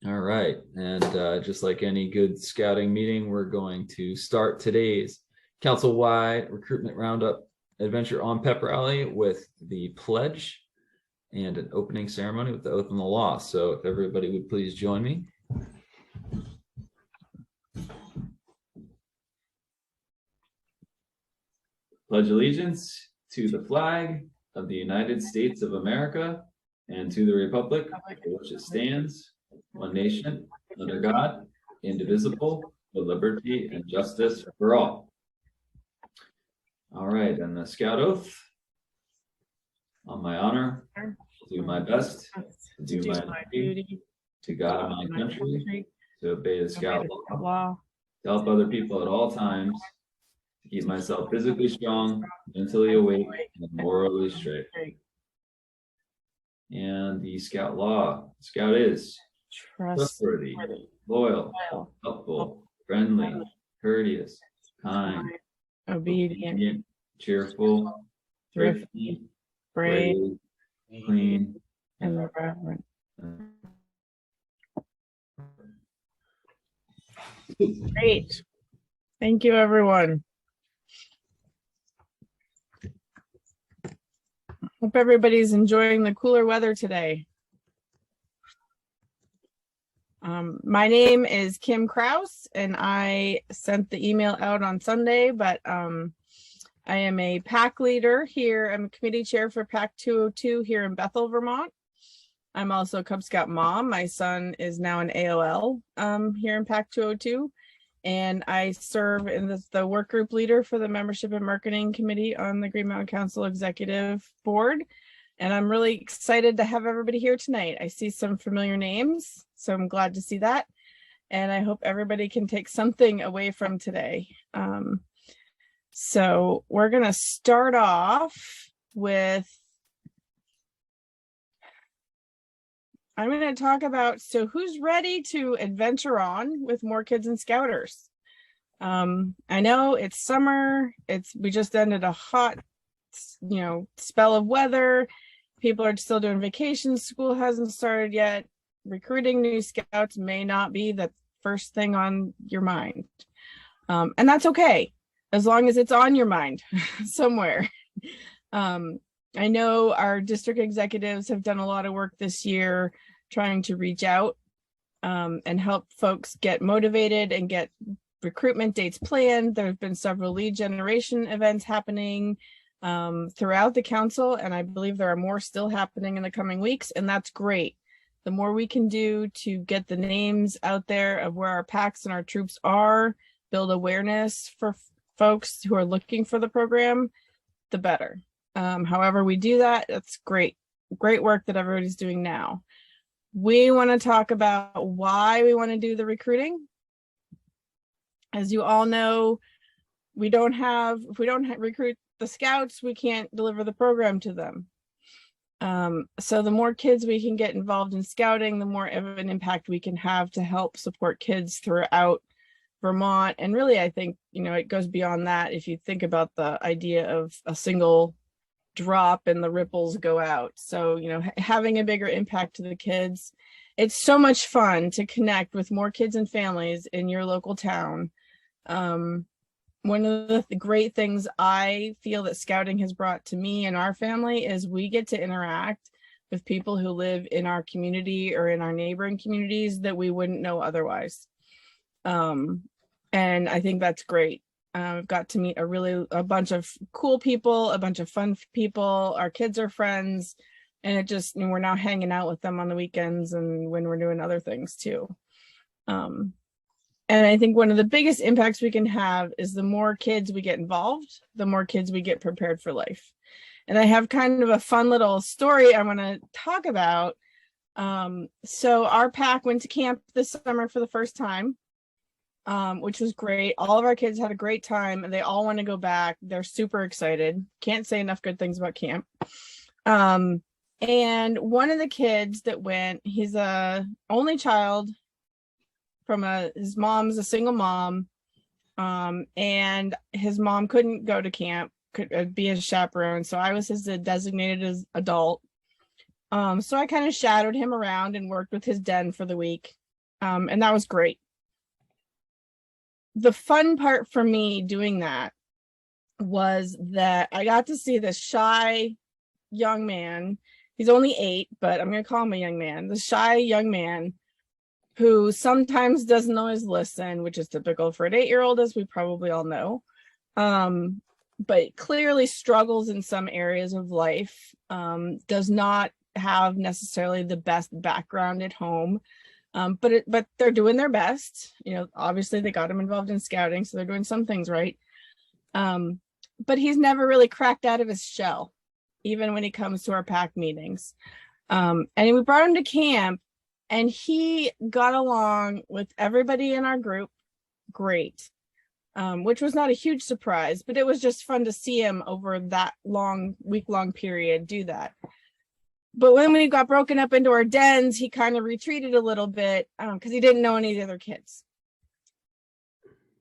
All right, and just like any good scouting meeting, we're going to start today's council-wide recruitment roundup adventure on Pep Rally with the pledge and an opening ceremony with the oath and the law. So if everybody would please join me. Pledge allegiance to the flag of the United States of America and to the republic for which it stands, one nation, under God, indivisible, with liberty and justice for all. All right, and the scout oath. On my honor, do my best, to do my duty, to God and my country, to obey the scout law, to help other people at all times, to keep myself physically strong, mentally awake, and morally straight. And the scout law. Scout is trustworthy, loyal, helpful, friendly, courteous, kind, obedient, cheerful, thrifty, brave, clean, and reverent. Great. Thank you, everyone. Hope everybody's enjoying the cooler weather today. My name is Kim Kraus, and I sent the email out on Sunday, but I am a PAC leader here. I'm a committee chair for PAC 202 here in Bethel, Vermont. I'm also a Cub Scout mom. My son is now an AOL here in PAC 202. And I serve in the work group leader for the Membership and Marketing Committee on the Green Mountain Council Executive Board. And I'm really excited to have everybody here tonight. I see some familiar names, so I'm glad to see that. And I hope everybody can take something away from today. So we're going to start off with, I'm going to talk about, so who's ready to adventure on with more kids and scouters? I know it's summer. We just ended a hot, spell of weather. People are still doing vacations. School hasn't started yet. Recruiting new scouts may not be the first thing on your mind. And that's okay, as long as it's on your mind somewhere. I know our district executives have done a lot of work this year trying to reach out and help folks get motivated and get recruitment dates planned. There have been several lead generation events happening throughout the council, and I believe there are more still happening in the coming weeks, and that's great. The more we can do to get the names out there of where our PACs and our troops are, build awareness for folks who are looking for the program, the better. However we do that, that's great work that everybody's doing now. We want to talk about why we want to do the recruiting. As you all know, if we don't recruit the scouts, we can't deliver the program to them. So the more kids we can get involved in scouting, the more of an impact we can have to help support kids throughout Vermont. And really, I think, it goes beyond that. If you think about the idea of a single drop and the ripples go out. So, having a bigger impact to the kids. It's so much fun to connect with more kids and families in your local town. One of the great things I feel that scouting has brought to me and our family is we get to interact with people who live in our community or in our neighboring communities that we wouldn't know otherwise. And I think that's great. I've got to meet a bunch of cool people, a bunch of fun people. Our kids are friends, and we're now hanging out with them on the weekends and when we're doing other things too. And I think one of the biggest impacts we can have is the more kids we get involved, the more kids we get prepared for life. And I have kind of a fun little story I want to talk about. So our PAC went to camp this summer for the first time. Which was great. All of our kids had a great time and they all want to go back. They're super excited. Can't say enough good things about camp. And one of the kids that went, he's a only child from his mom's a single mom. And his mom couldn't go to camp, could be his chaperone. So I was his designated as adult. So I kind of shadowed him around and worked with his den for the week. And that was great. The fun part for me doing that was that I got to see this shy young man. He's only 8, but I'm going to call him a young man. The shy young man who sometimes doesn't always listen, which is typical for an 8-year-old, as we probably all know. But clearly struggles in some areas of life, does not have necessarily the best background at home. But they're doing their best. Obviously they got him involved in scouting, so they're doing some things right. But he's never really cracked out of his shell, even when he comes to our pack meetings. And we brought him to camp, and he got along with everybody in our group great, which was not a huge surprise, but it was just fun to see him over that week-long period do that. But when we got broken up into our dens, he kind of retreated a little bit because he didn't know any of the other kids,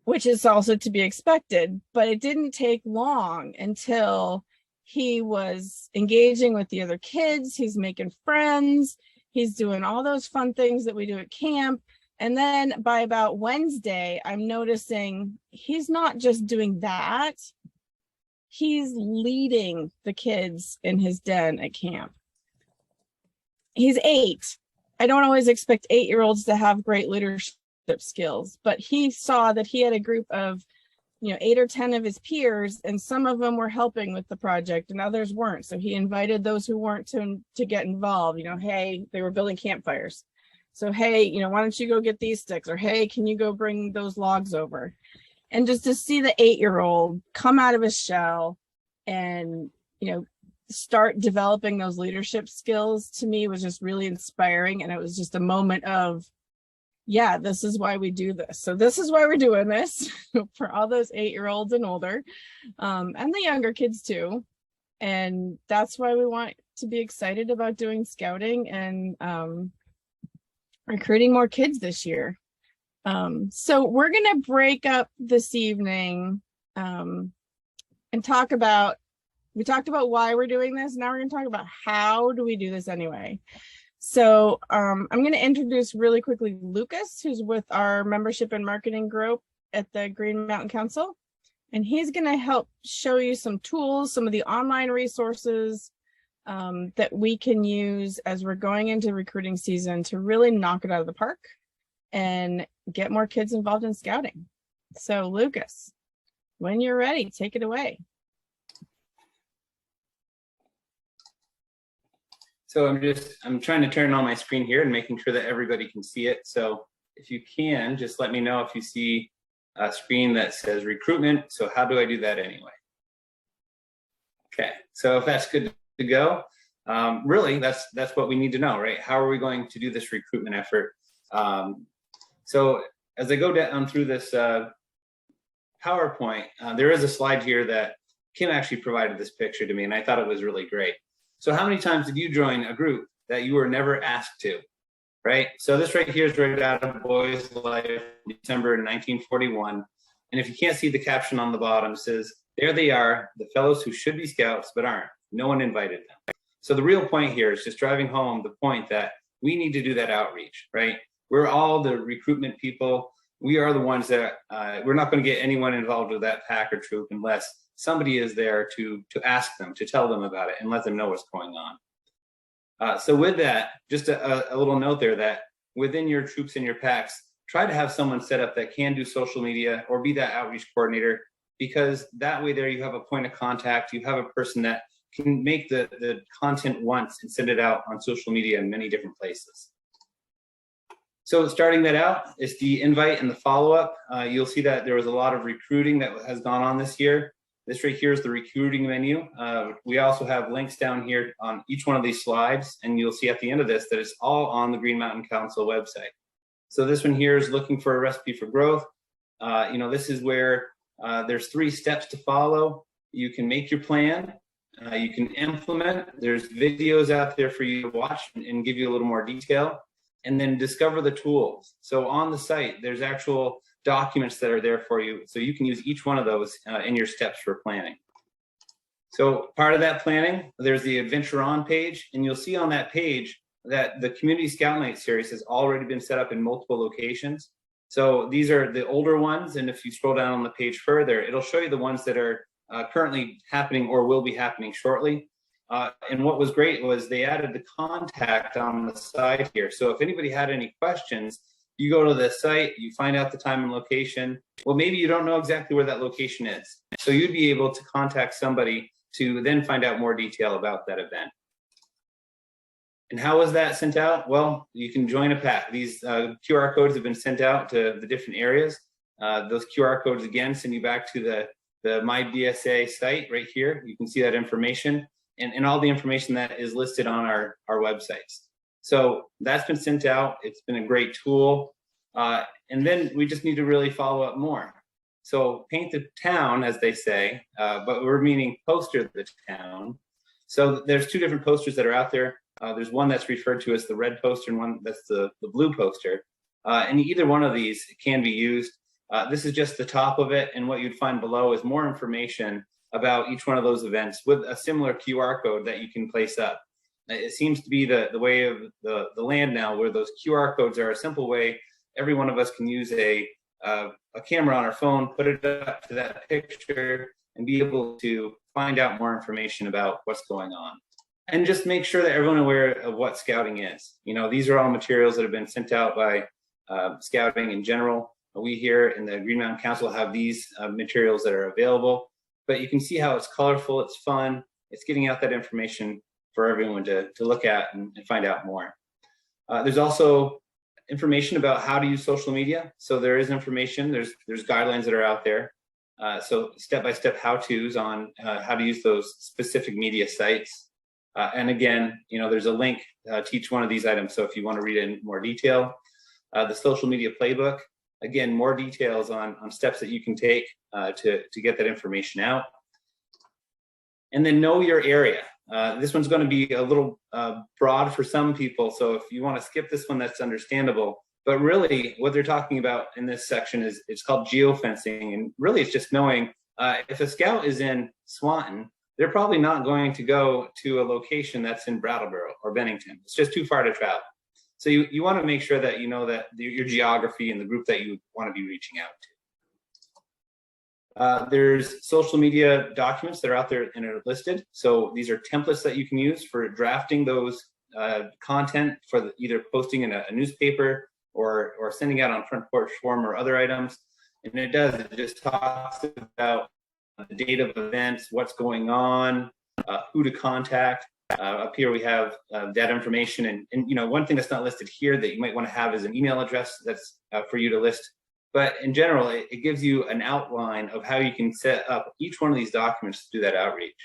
which is also to be expected. But it didn't take long until he was engaging with the other kids. He's making friends. He's doing all those fun things that we do at camp. And then by about Wednesday, I'm noticing he's not just doing that. He's leading the kids in his den at camp. He's 8. I don't always expect 8-year-olds to have great leadership skills, but he saw that he had a group of 8 or 10 of his peers, and some of them were helping with the project and others weren't. So he invited those who weren't to get involved. Hey, they were building campfires. So, hey, why don't you go get these sticks? Or, hey, can you go bring those logs over? And just to see the 8-year-old come out of his shell and, start developing those leadership skills, to me was just really inspiring. And it was just a moment of, yeah, this is why we do this. So this is why we're doing this for all those 8-year-olds and older, and the younger kids too. And that's why we want to be excited about doing scouting and recruiting more kids this year. So we're going to break up this evening and talk about, we talked about why we're doing this. Now we're going to talk about how do we do this anyway. So I'm going to introduce really quickly Lucas, who's with our membership and marketing group at the Green Mountain Council. And he's going to help show you some tools, some of the online resources that we can use as we're going into recruiting season to really knock it out of the park and get more kids involved in scouting. So Lucas, when you're ready, take it away. So I'm trying to turn on my screen here and making sure that everybody can see it. So if you can, just let me know if you see a screen that says recruitment. So how do I do that anyway? Okay, so if that's good to go, really that's what we need to know, right? How are we going to do this recruitment effort? So as I go down through this PowerPoint, there is a slide here that Kim actually provided this picture to me, and I thought it was really great. So how many times did you join a group that you were never asked to, right? So this right here is right out of Boy's Life, December 1941. And if you can't see the caption on the bottom, it says, there they are, the fellows who should be scouts but aren't. No one invited them. So the real point here is just driving home the point that we need to do that outreach, right? We're all the recruitment people. We are the ones that, we're not going to get anyone involved with that pack or troop unless somebody is there to ask them, to tell them about it and let them know what's going on. So with that, just a little note there that within your troops and your packs, try to have someone set up that can do social media or be that outreach coordinator, because that way there you have a point of contact, you have a person that can make the content once and send it out on social media in many different places. So starting that out is the invite and the follow-up. You'll see that there was a lot of recruiting that has gone on this year. This right here is the recruiting menu. We also have links down here on each one of these slides, and you'll see at the end of this that it's all on the Green Mountain Council website. So this one here is looking for a recipe for growth. This is where there's 3 steps to follow. You can make your plan, you can implement. There's videos out there for you to watch and give you a little more detail, and then discover the tools. So on the site, there's actual documents that are there for you. So you can use each one of those in your steps for planning. So part of that planning, there's the Adventure On page, and you'll see on that page, that the Community Scout Night series has already been set up in multiple locations. So these are the older ones, and if you scroll down on the page further, it'll show you the ones that are currently happening or will be happening shortly. And what was great was they added the contact on the side here. So if anybody had any questions, you go to the site, you find out the time and location. Well, maybe you don't know exactly where that location is. So you'd be able to contact somebody to then find out more detail about that event. And how was that sent out? Well, you can join a pack. These QR codes have been sent out to the different areas. Those QR codes, again, send you back to the My BSA site right here. You can see that information and all the information that is listed on our websites. So that's been sent out. It's been a great tool. And then we just need to really follow up more. So paint the town, as they say, but we're meaning poster the town. So there's two different posters that are out there. There's one that's referred to as the red poster and one that's the blue poster. And either one of these can be used. This is just the top of it. And what you'd find below is more information about each one of those events with a similar QR code that you can place up. It seems to be the way of the land now, where those QR codes are a simple way every one of us can use a camera on our phone, put it up to that picture, and be able to find out more information about what's going on. And just make sure that everyone aware of what scouting is. You know, these are all materials that have been sent out by scouting in general. We here in the Green Mountain Council have these materials that are available, but you can see how it's colorful, it's fun, it's getting out that information for everyone to look at and find out more. There's also information about how to use social media. So there is information, there's guidelines that are out there. So step-by-step how-tos on how to use those specific media sites. And again, you know, there's a link to each one of these items. So if you want to read in more detail, the social media playbook, again, more details on steps that you can take to get that information out. And then know your area. This one's going to be a little broad for some people. So if you want to skip this one, that's understandable. But really what they're talking about in this section is it's called geofencing. And really it's just knowing if a scout is in Swanton, they're probably not going to go to a location that's in Brattleboro or Bennington. It's just too far to travel. So you want to make sure that you know that your geography and the group that you want to be reaching out to. There's social media documents that are out there and are listed. So these are templates that you can use for drafting those content for either posting in a newspaper or sending out on Front Porch Forum or other items. And it just talks about the date of events, what's going on, who to contact. Up here we have that information, and you know, one thing that's not listed here that you might want to have is an email address that's for you to list. But in general, it gives you an outline of how you can set up each one of these documents to do that outreach.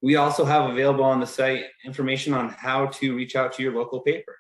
We also have available on the site information on how to reach out to your local paper.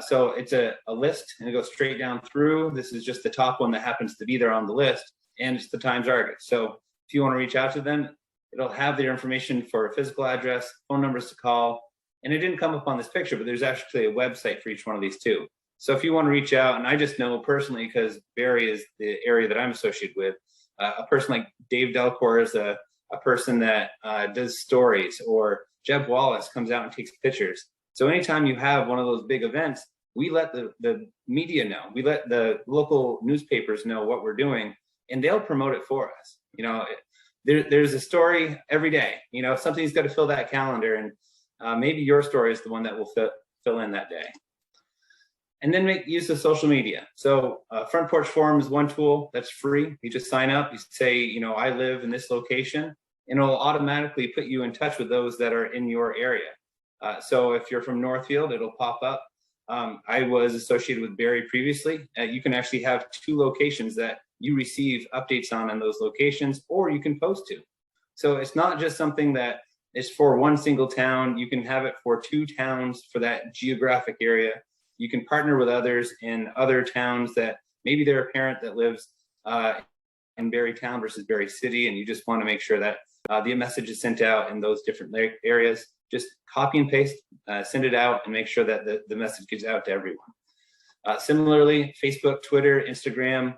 So it's a list, and it goes straight down through. This is just the top one that happens to be there on the list, and it's the Times-Argus. So if you want to reach out to them, it'll have their information for a physical address, phone numbers to call, and it didn't come up on this picture, but there's actually a website for each one of these too. So if you want to reach out, and I just know personally, because Barry is the area that I'm associated with, a person like Dave Delcor is a person that does stories, or Jeb Wallace comes out and takes pictures. So anytime you have one of those big events, we let the media know, we let the local newspapers know what we're doing, and they'll promote it for us. You know, there's a story every day. You know, something's got to fill that calendar, and maybe your story is the one that will fill in that day. And then make use of social media. So Front Porch Forum is one tool that's free. You just sign up, you say, you know, I live in this location, and it'll automatically put you in touch with those that are in your area. So if you're from Northfield, it'll pop up. I was associated with Barry previously. You can actually have 2 locations that you receive updates on in those locations, or you can post to. So it's not just something that is for one single town. You can have it for 2 towns for that geographic area. You can partner with others in other towns that maybe they're a parent that lives in Barry Town versus Barry City, and you just want to make sure that the message is sent out in those different areas. Just copy and paste, send it out, and make sure that the message gets out to everyone. Similarly, Facebook, Twitter, Instagram,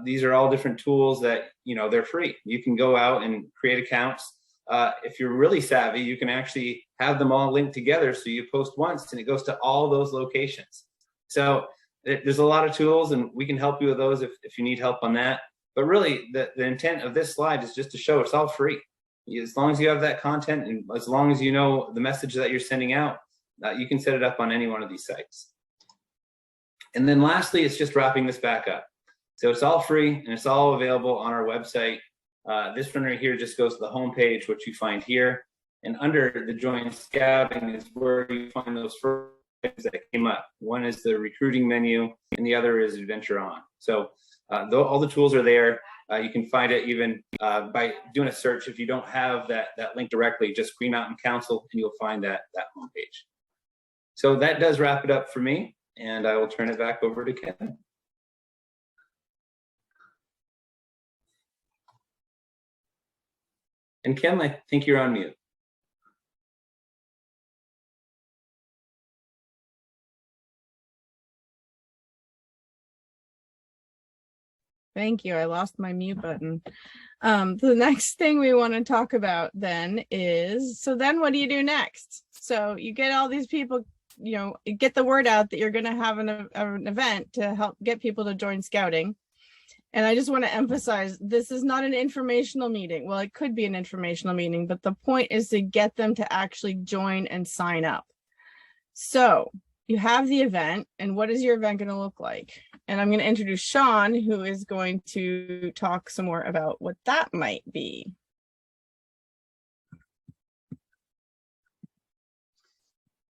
these are all different tools that, you know, they're free. You can go out and create accounts. if you're really savvy, you can actually have them all linked together. So you post once and it goes to all those locations. So there's a lot of tools, and we can help you with those if you need help on that. But really, the intent of this slide is just to show it's all free. As long as you have that content and as long as you know the message that you're sending out, you can set it up on any one of these sites. And then lastly, it's just wrapping this back up. So it's all free and it's all available on our website. This one right here just goes to the homepage, which you find here. And under the Join Scouting is where you find those first things that came up. One is the recruiting menu and the other is Adventure On. So all the tools are there. You can find it even by doing a search. If you don't have that link directly, just Green Mountain Council and you'll find that homepage. So that does wrap it up for me, and I will turn it back over to Ken. And Kim, I think you're on mute. Thank you. I lost my mute button. The next thing we want to talk about then is, so then what do you do next? So you get all these people, you know, get the word out that you're going to have an event to help get people to join scouting. And I just want to emphasize, this is not an informational meeting. Well, it could be an informational meeting, but the point is to get them to actually join and sign up. So you have the event, and what is your event going to look like? And I'm going to introduce Sean, who is going to talk some more about what that might be.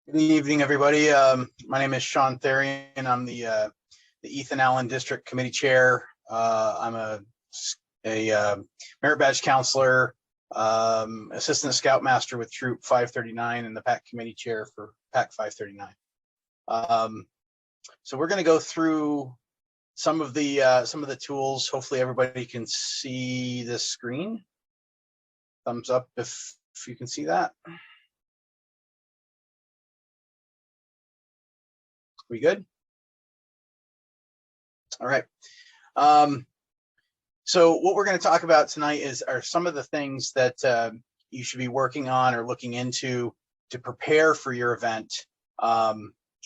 Good evening, everybody. My name is Sean Therian. I'm the Ethan Allen District Committee Chair. I'm a merit badge counselor, assistant scoutmaster with Troop 539, and the PAC Committee Chair for PAC 539. So we're going to go through some of the tools. Hopefully, everybody can see the screen. Thumbs up if you can see that. We good? All right. So what we're going to talk about tonight are some of the things that you should be working on or looking into to prepare for your event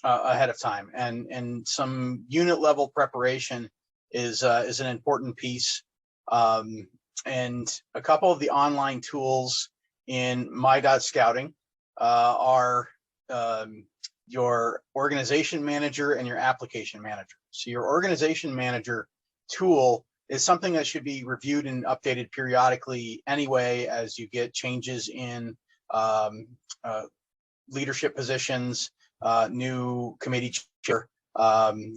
ahead of time. And some unit level preparation is an important piece. And a couple of the online tools in My.Scouting are your organization manager and your application manager. So your organization manager tool is something that should be reviewed and updated periodically anyway, as you get changes in leadership positions, new committee chair,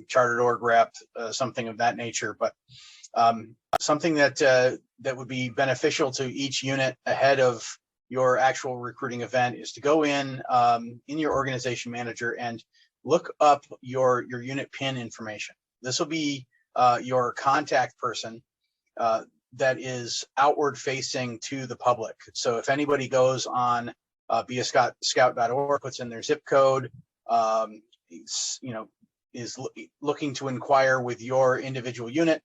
chartered org rep, something of that nature. But something that would be beneficial to each unit ahead of your actual recruiting event is to go in your organization manager and look up your unit PIN information. This will be your contact person that is outward facing to the public. So if anybody goes on beascout.org, puts in their zip code, is looking to inquire with your individual unit,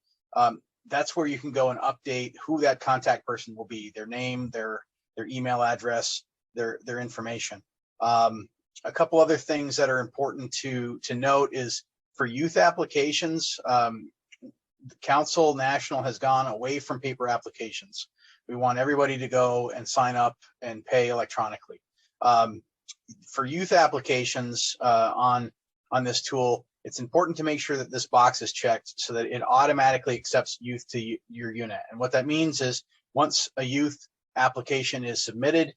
that's where you can go and update who that contact person will be, their name, their email address, their information. A couple other things that are important to note is for youth applications, the Council National has gone away from paper applications. We want everybody to go and sign up and pay electronically. For youth applications on this tool, it's important to make sure that this box is checked so that it automatically accepts youth to your unit. And what that means is once a youth application is submitted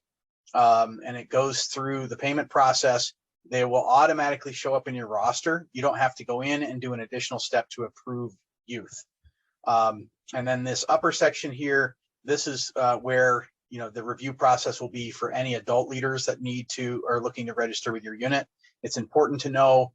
and it goes through the payment process, they will automatically show up in your roster. You don't have to go in and do an additional step to approve youth. And then this upper section here, this is where the review process will be for any adult leaders that are looking to register with your unit. It's important to know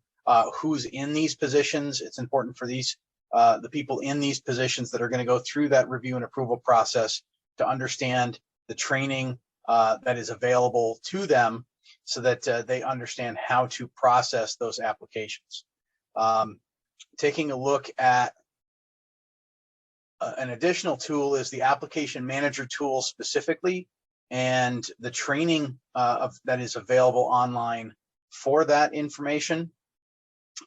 who's in these positions. It's important for the people in these positions that are going to go through that review and approval process to understand the training that is available to them so that they understand how to process those applications. Taking a look at an additional tool is the application manager tool specifically and the training that is available online for that information.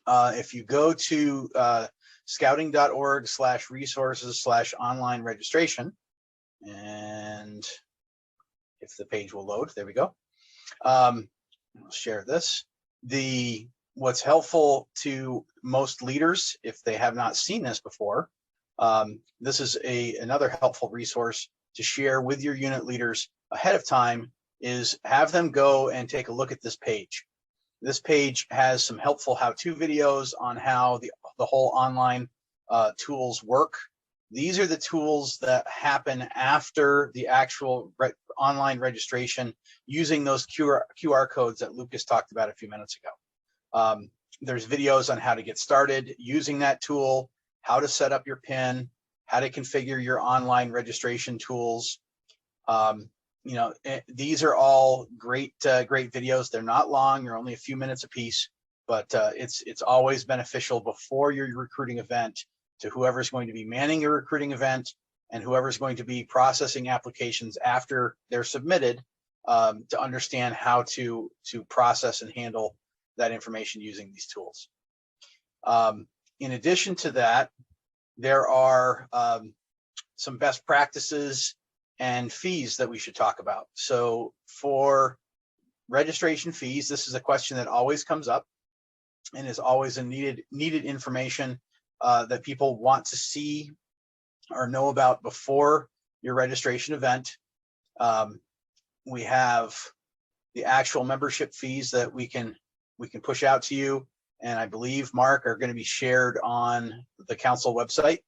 If you go to scouting.org/resources/online registration, and if the page will load, there we go. I'll share this. What's helpful to most leaders, if they have not seen this before, this is another helpful resource to share with your unit leaders ahead of time, is have them go and take a look at this page. This page has some helpful how-to videos on how the whole online tools work. These are the tools that happen after the actual online registration using those QR codes that Lucas talked about a few minutes ago. There's videos on how to get started using that tool, how to set up your PIN, how to configure your online registration tools. You know, these are all great videos. They're not long, they're only a few minutes a piece, but it's always beneficial before your recruiting event to whoever's going to be manning your recruiting event and whoever's going to be processing applications after they're submitted, to understand how to process and handle that information using these tools. In addition to that, there are some best practices and fees that we should talk about. So for registration fees, this is a question that always comes up and is always a needed information that people want to see or know about before your registration event. We have the actual membership fees that we can push out to you, and I believe, Mark, are going to be shared on the council website.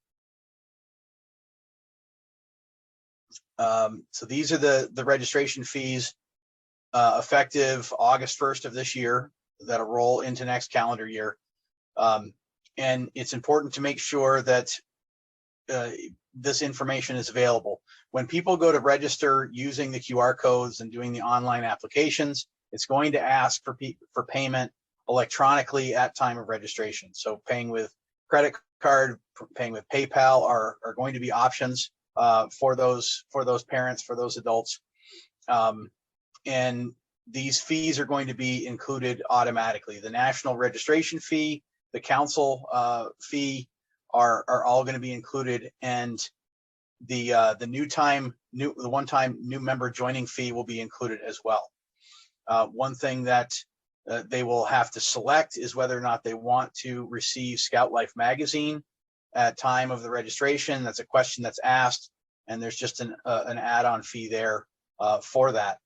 So these are the registration fees effective August 1st of this year that'll roll into next calendar year. And it's important to make sure that this information is available. When people go to register using the QR codes and doing the online applications, it's going to ask for payment electronically at time of registration. So paying with credit card, paying with PayPal are going to be options for those parents, for those adults. And these fees are going to be included automatically. The national registration fee, the council fee are all going to be included, and the one-time new member joining fee will be included as well. One thing that they will have to select is whether or not they want to receive Scout Life magazine at time of the registration. That's a question that's asked, and there's just an add-on fee there for that.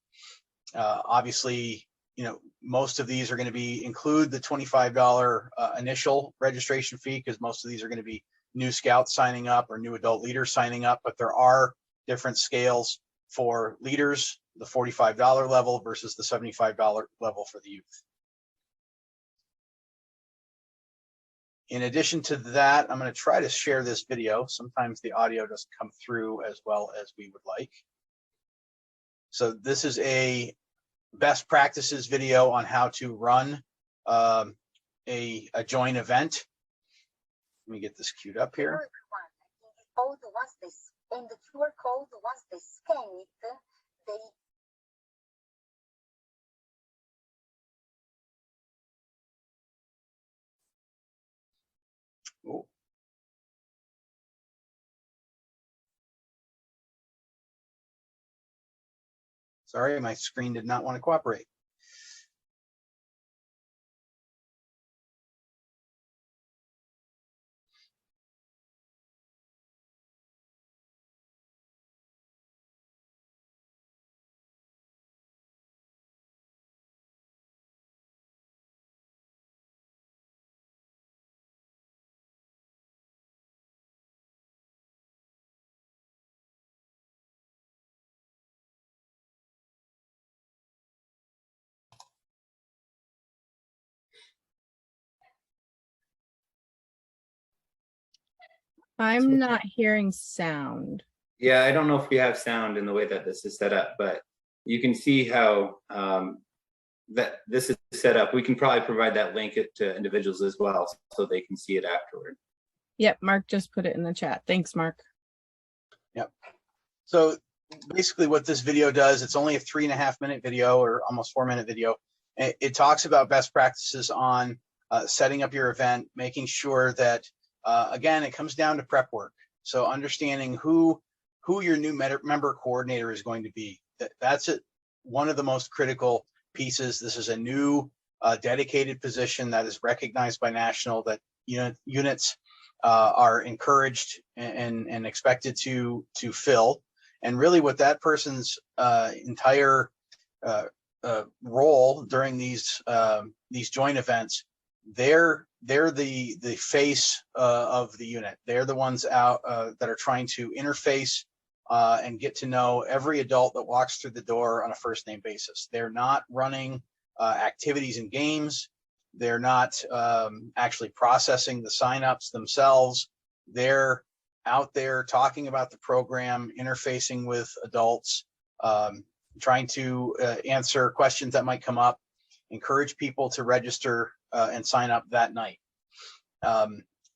Obviously, you know, most of these are going to include the $25 initial registration fee, because most of these are going to be new scouts signing up or new adult leaders signing up, but there are different scales for leaders, the $45 level versus the $75 level for the youth. In addition to that, I'm going to try to share this video. Sometimes the audio doesn't come through as well as we would like. So this is a best practices video on how to run a join event. Let me get this queued up here. And the QR code, once they scan it, they Oh. Sorry, my screen did not want to cooperate. I'm not hearing sound. Yeah, I don't know if we have sound in the way that this is set up, but you can see how that this is set up. We can probably provide that link to individuals as well, so they can see it afterward. Yep, Mark just put it in the chat. Thanks, Mark. Yep. So basically what this video does, it's only a 3.5-minute video or almost 4-minute video. It talks about best practices on setting up your event, making sure that, again, it comes down to prep work. So understanding who your new member coordinator is going to be. That's it. One of the most critical pieces. This is a new dedicated position that is recognized by national, that units are encouraged and expected to fill. And really what that person's entire role during these joint events, they're the face of the unit. They're the ones out that are trying to interface and get to know every adult that walks through the door on a first name basis. They're not running activities and games. They're not actually processing the signups themselves. They're out there talking about the program, interfacing with adults, trying to answer questions that might come up, encourage people to register and sign up that night.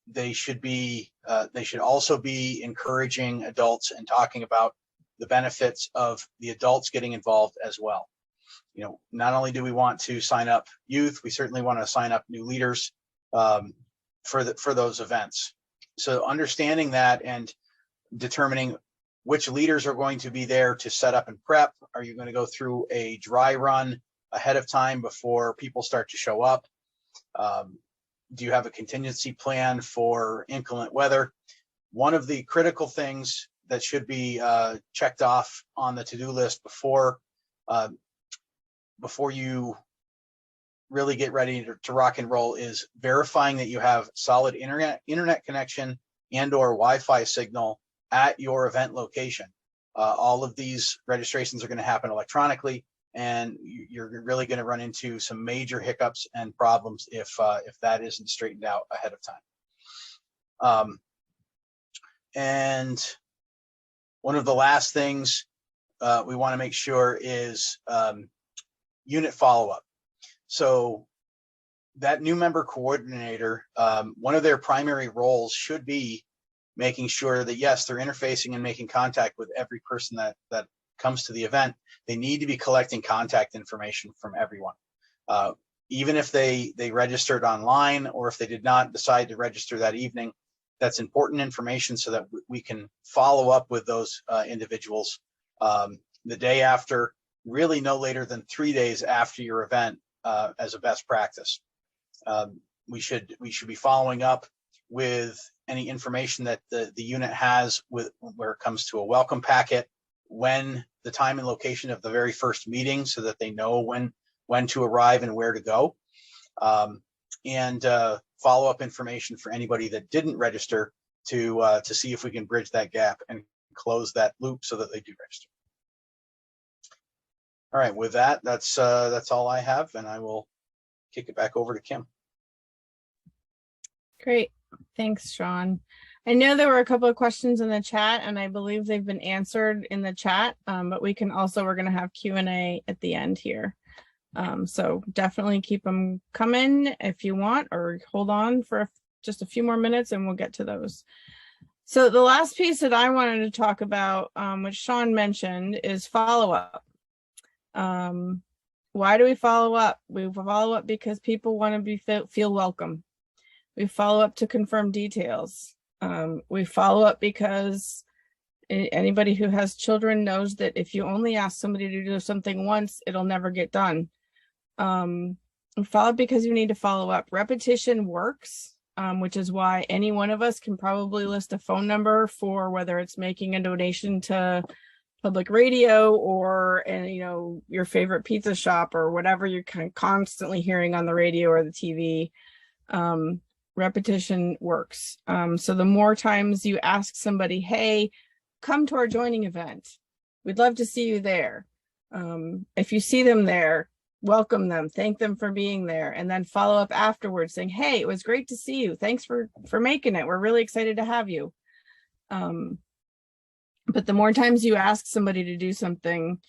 They should also be encouraging adults and talking about the benefits of the adults getting involved as well. Not only do we want to sign up youth, we certainly want to sign up new leaders for those events. So understanding that and determining which leaders are going to be there to set up and prep. Are you going to go through a dry run ahead of time before people start to show up? Do you have a contingency plan for inclement weather? One of the critical things that should be checked off on the to-do list before you really get ready to rock and roll is verifying that you have solid internet connection and or Wi-Fi signal at your event location. All of these registrations are going to happen electronically, and you're really going to run into some major hiccups and problems if that isn't straightened out ahead of time. And one of the last things we want to make sure is unit follow-up. So that new member coordinator, one of their primary roles should be making sure that, yes, they're interfacing and making contact with every person that comes to the event. They need to be collecting contact information from everyone. Even if they registered online, or if they did not decide to register that evening, that's important information so that we can follow up with those individuals the day after, really no later than 3 days after your event, as a best practice. We should be following up with any information that the unit has where it comes to a welcome packet, when the time and location of the very first meeting, so that they know when to arrive and where to go, and follow-up information for anybody that didn't register to see if we can bridge that gap and close that loop so that they do register. All right, with that, that's all I have, and I will kick it back over to Kim. Great. Thanks, Sean. I know there were a couple of questions in the chat, and I believe they've been answered in the chat, but we're going to have Q&A at the end here. So definitely keep them coming if you want, or hold on for just a few more minutes and we'll get to those. So the last piece that I wanted to talk about, which Sean mentioned, is follow-up. Why do we follow up? We follow up because people want to feel welcome. We follow up to confirm details. We follow up because anybody who has children knows that if you only ask somebody to do something once, it'll never get done. We follow up because you need to follow up. Repetition works, which is why any one of us can probably list a phone number for whether it's making a donation to public radio or your favorite pizza shop or whatever you're kind of constantly hearing on the radio or the TV. Repetition works. So the more times you ask somebody, hey, come to our joining event, we'd love to see you there. If you see them there, welcome them, thank them for being there, and then follow up afterwards saying, hey, it was great to see you. Thanks for making it. We're really excited to have you. But the more times you ask somebody to do something,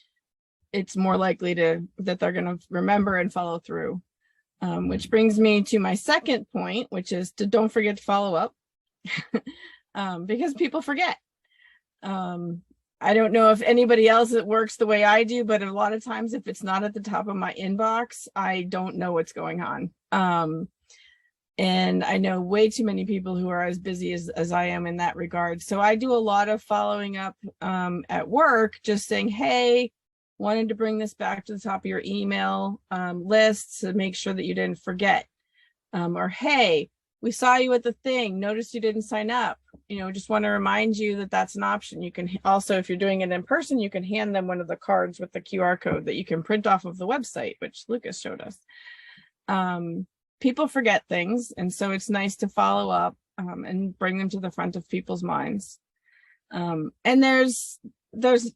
it's more likely that they're going to remember and follow through. Which brings me to my second point, which is don't forget to follow up because people forget. I don't know if anybody else that works the way I do, but a lot of times if it's not at the top of my inbox, I don't know what's going on. And I know way too many people who are as busy as I am in that regard. So I do a lot of following up at work, just saying, hey, wanted to bring this back to the top of your email list to make sure that you didn't forget. Or, hey, we saw you at the thing, noticed you didn't sign up. Just want to remind you that that's an option. You can also, if you're doing it in person, you can hand them one of the cards with the QR code that you can print off of the website, which Lucas showed us. People forget things, and so it's nice to follow up and bring them to the front of people's minds. And there's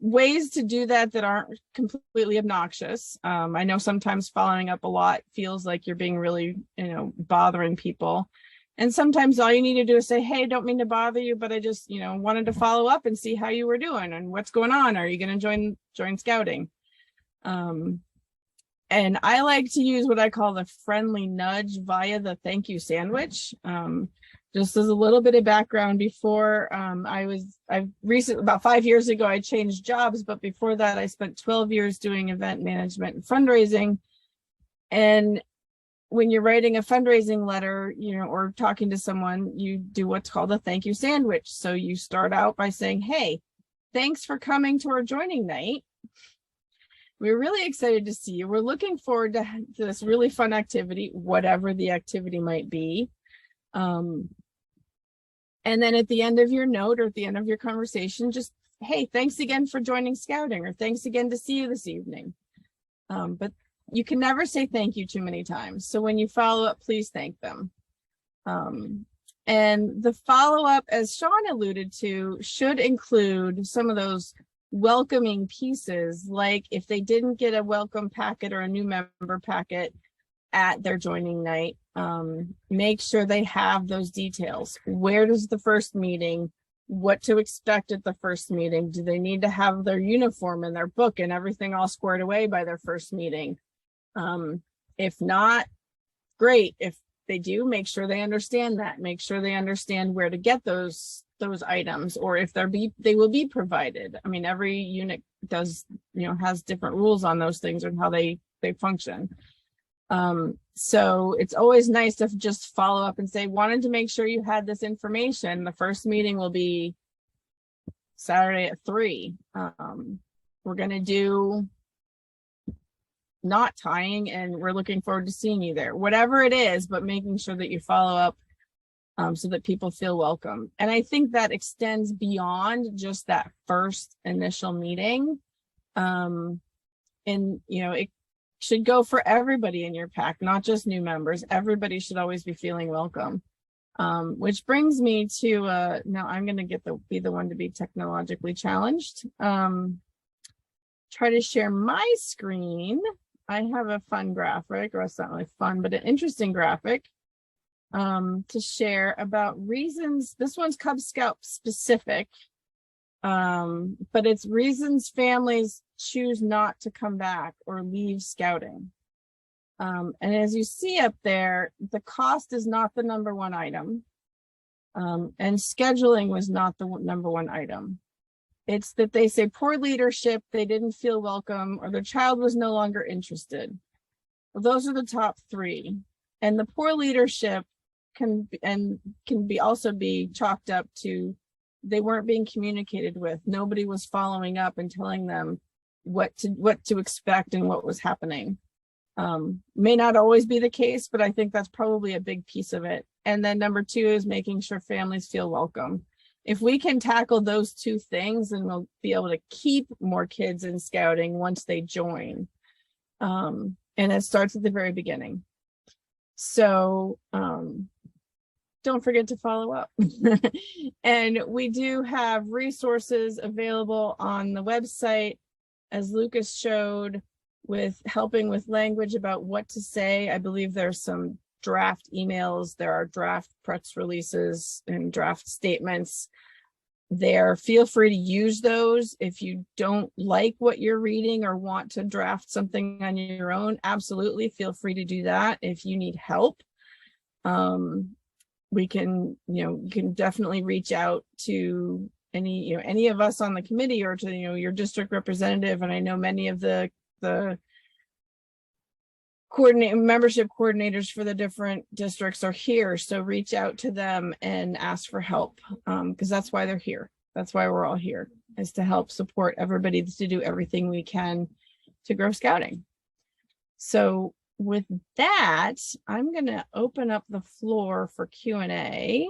ways to do that aren't completely obnoxious. I know sometimes following up a lot feels like you're being really, bothering people. And sometimes all you need to do is say, hey, don't mean to bother you, but I just, wanted to follow up and see how you were doing and what's going on. Are you going to join scouting? And I like to use what I call the friendly nudge via the thank you sandwich. Just as a little bit of background, before about 5 years ago, I changed jobs, but before that, I spent 12 years doing event management and fundraising. And when you're writing a fundraising letter, or talking to someone, you do what's called a thank you sandwich. So you start out by saying, hey, thanks for coming to our joining night. We're really excited to see you. We're looking forward to this really fun activity, whatever the activity might be. And then at the end of your note or at the end of your conversation, just, hey, thanks again for joining scouting, or thanks again to see you this evening. But you can never say thank you too many times. So when you follow up, please thank them. And the follow-up, as Sean alluded to, should include some of those welcoming pieces, like if they didn't get a welcome packet or a new member packet at their joining night, make sure they have those details. Where does the first meeting, what to expect at the first meeting? Do they need to have their uniform and their book and everything all squared away by their first meeting? If not, great. If they do, make sure they understand that. Make sure they understand where to get those items, or if they will be provided. I mean, every unit does, has different rules on those things and how they function. So it's always nice to just follow up and say, wanted to make sure you had this information. The first meeting will be Saturday at 3. We're going to do knot tying, and we're looking forward to seeing you there. Whatever it is, but making sure that you follow up so that people feel welcome. And I think that extends beyond just that first initial meeting. And, it should go for everybody in your pack, not just new members. Everybody should always be feeling welcome. Which brings me to, now I'm going to be the one to be technologically challenged. Try to share my screen. I have a fun graphic, or it's not really fun, but an interesting graphic to share about reasons. This one's Cub Scout specific, but it's reasons families choose not to come back or leave scouting. And as you see up there, the cost is not the number one item, and scheduling was not the number one item. It's that they say poor leadership, they didn't feel welcome, or their child was no longer interested. Well, those are the top 3. And the poor leadership can also be chalked up to they weren't being communicated with. Nobody was following up and telling them what to expect and what was happening. May not always be the case, but I think that's probably a big piece of it. And then number 2 is making sure families feel welcome. If we can tackle those 2 things, then we'll be able to keep more kids in scouting once they join. And it starts at the very beginning. So don't forget to follow up. And we do have resources available on the website, as Lucas showed, with helping with language about what to say. I believe there's some draft emails, there are draft press releases and draft statements there. Feel free to use those. If you don't like what you're reading or want to draft something on your own, absolutely feel free to do that. If you need help, we can, you can definitely reach out to any of us on the committee, or to, your district representative. And I know many of the membership coordinators for the different districts are here. So reach out to them and ask for help, because that's why they're here. That's why we're all here, is to help support everybody to do everything we can to grow scouting. So with that, I'm going to open up the floor for Q&A.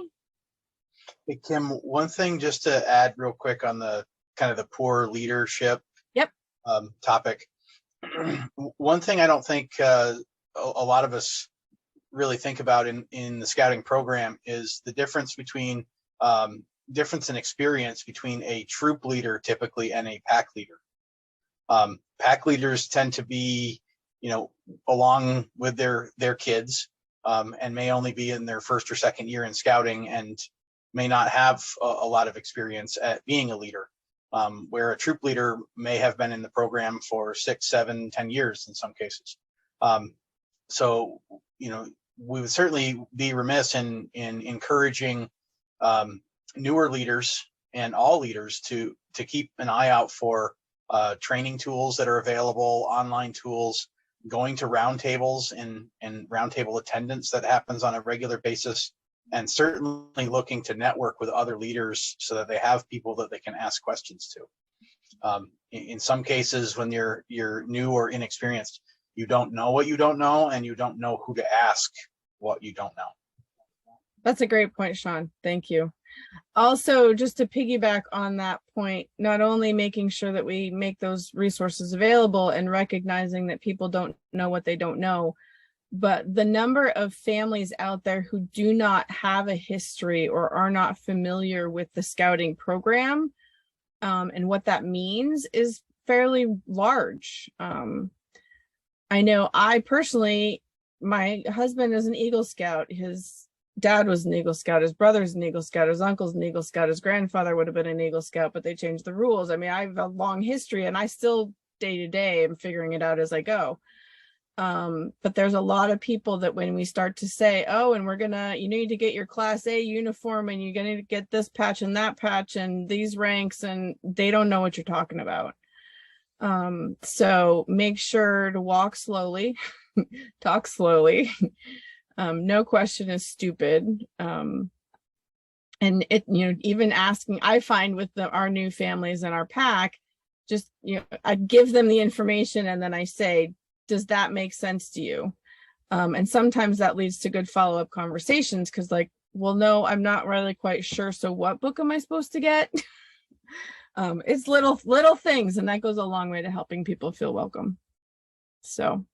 Hey, Kim, one thing just to add real quick on the kind of the poor leadership topic. One thing I don't think a lot of us really think about in the scouting program is the difference between difference in experience between a troop leader typically and a pack leader. Pack leaders tend to be, along with their kids, and may only be in their first or second year in scouting and may not have a lot of experience at being a leader. Where a troop leader may have been in the program for 6, 7, 10 years in some cases. So, we would certainly be remiss in encouraging newer leaders and all leaders to keep an eye out for training tools that are available, online tools, going to roundtables and roundtable attendance that happens on a regular basis, and certainly looking to network with other leaders so that they have people that they can ask questions to. In some cases, when you're new or inexperienced, you don't know what you don't know, and you don't know who to ask what you don't know. That's a great point, Sean. Thank you. Also, just to piggyback on that point, not only making sure that we make those resources available and recognizing that people don't know what they don't know, but the number of families out there who do not have a history or are not familiar with the scouting program and what that means is fairly large. I know I personally, my husband is an Eagle Scout. His dad was an Eagle Scout. His brother's an Eagle Scout. His uncle's an Eagle Scout. His grandfather would have been an Eagle Scout, but they changed the rules. I mean, I have a long history, and I still day to day am figuring it out as I go. But there's a lot of people that when we start to say, oh, and you need to get your Class A uniform, and you're going to get this patch and that patch and these ranks, and they don't know what you're talking about. So make sure to walk slowly, talk slowly. No question is stupid. And even asking, I find with our new families in our pack, just, I give them the information and then I say, does that make sense to you? And sometimes that leads to good follow-up conversations, because well, no, I'm not really quite sure. So what book am I supposed to get? It's little things, and that goes a long way to helping people feel welcome. So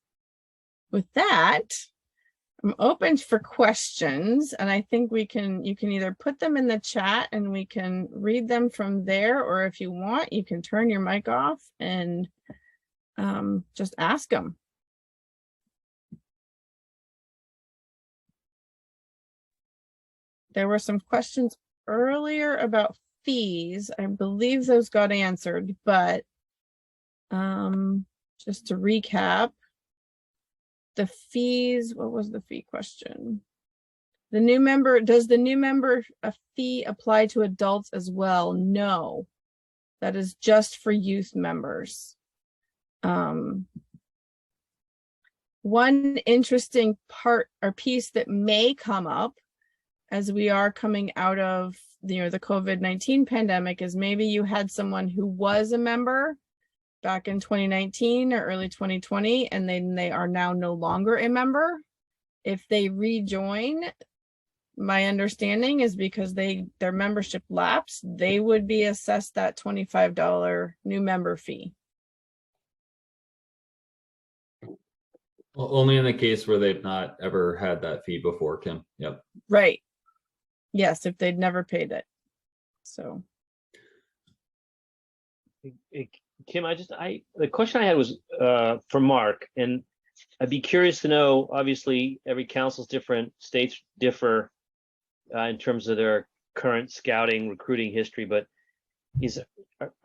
with that, I'm open for questions, and I think you can either put them in the chat and we can read them from there, or if you want, you can turn your mic off and just ask them. There were some questions earlier about fees. I believe those got answered, but just to recap, the fees, what was the fee question? Does the new member a fee apply to adults as well? No, that is just for youth members. One interesting part or piece that may come up as we are coming out of the COVID-19 pandemic is maybe you had someone who was a member back in 2019 or early 2020, and then they are now no longer a member. If they rejoin, my understanding is because their membership lapsed, they would be assessed that $25 new member fee. Well, only in the case where they've not ever had that fee before, Kim. Yep. Right. Yes, if they'd never paid it. So. Kim, the question I had was for Mark, and I'd be curious to know, obviously every council's different, states differ in terms of their current scouting recruiting history, but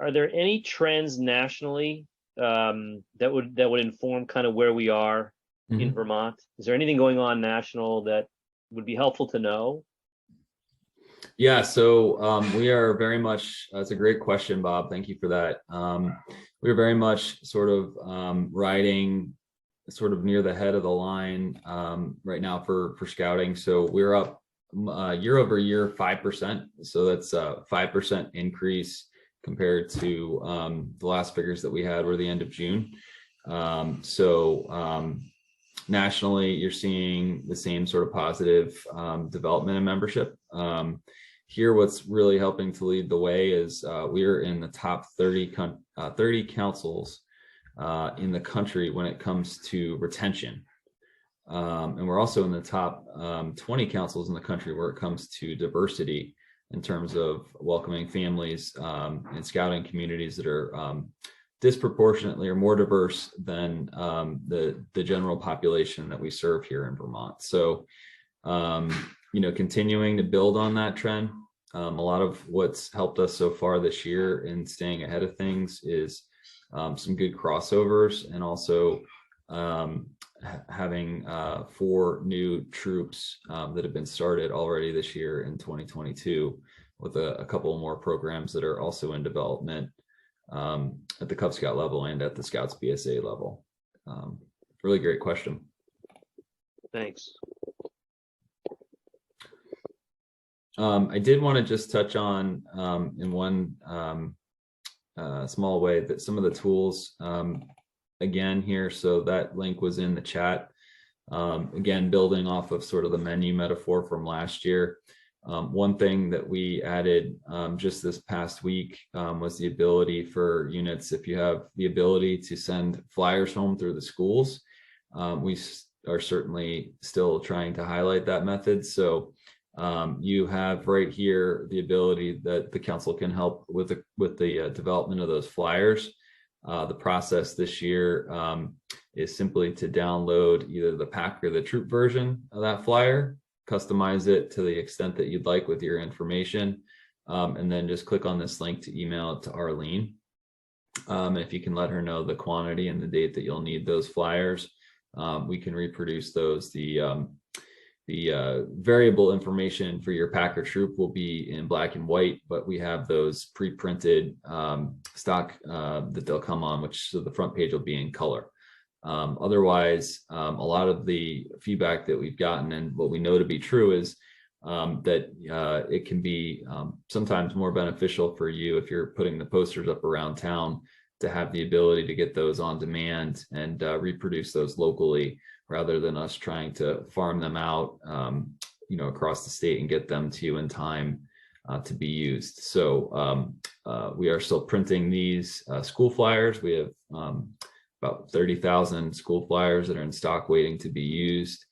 are there any trends nationally that would inform kind of where we are in Vermont? Is there anything going on national that would be helpful to know? Yeah, so we are very much, that's a great question, Bob. Thank you for that. We're very much sort of riding sort of near the head of the line right now for scouting. So we're up year over year 5%. So that's a 5% increase compared to the last figures that we had were the end of June. Nationally, you're seeing the same sort of positive development and membership. Here, what's really helping to lead the way is we're in the top 30 councils in the country when it comes to retention. And we're also in the top 20 councils in the country where it comes to diversity in terms of welcoming families and scouting communities that are disproportionately or more diverse than the general population that we serve here in Vermont. So, continuing to build on that trend. A lot of what's helped us so far this year in staying ahead of things is some good crossovers, and also having 4 new troops that have been started already this year in 2022, with a couple more programs that are also in development at the Cub Scout level and at the Scouts BSA level. Really great question. Thanks. I did want to just touch on in one small way that some of the tools again here. So that link was in the chat. Again, building off of sort of the menu metaphor from last year. One thing that we added just this past week was the ability for units, if you have the ability to send flyers home through the schools. We are certainly still trying to highlight that method. So you have right here the ability that the council can help with the development of those flyers. The process this year is simply to download either the pack or the troop version of that flyer, customize it to the extent that you'd like with your information, and then just click on this link to email it to Arlene. If you can let her know the quantity and the date that you'll need those flyers, we can reproduce those. The variable information for your pack or troop will be in black and white, but we have those pre-printed stock that they'll come on, which so the front page will be in color. Otherwise, a lot of the feedback that we've gotten and what we know to be true is that it can be sometimes more beneficial for you if you're putting the posters up around town to have the ability to get those on demand and reproduce those locally, rather than us trying to farm them out, across the state and get them to you in time to be used. So we are still printing these school flyers. We have about 30,000 school flyers that are in stock waiting to be used.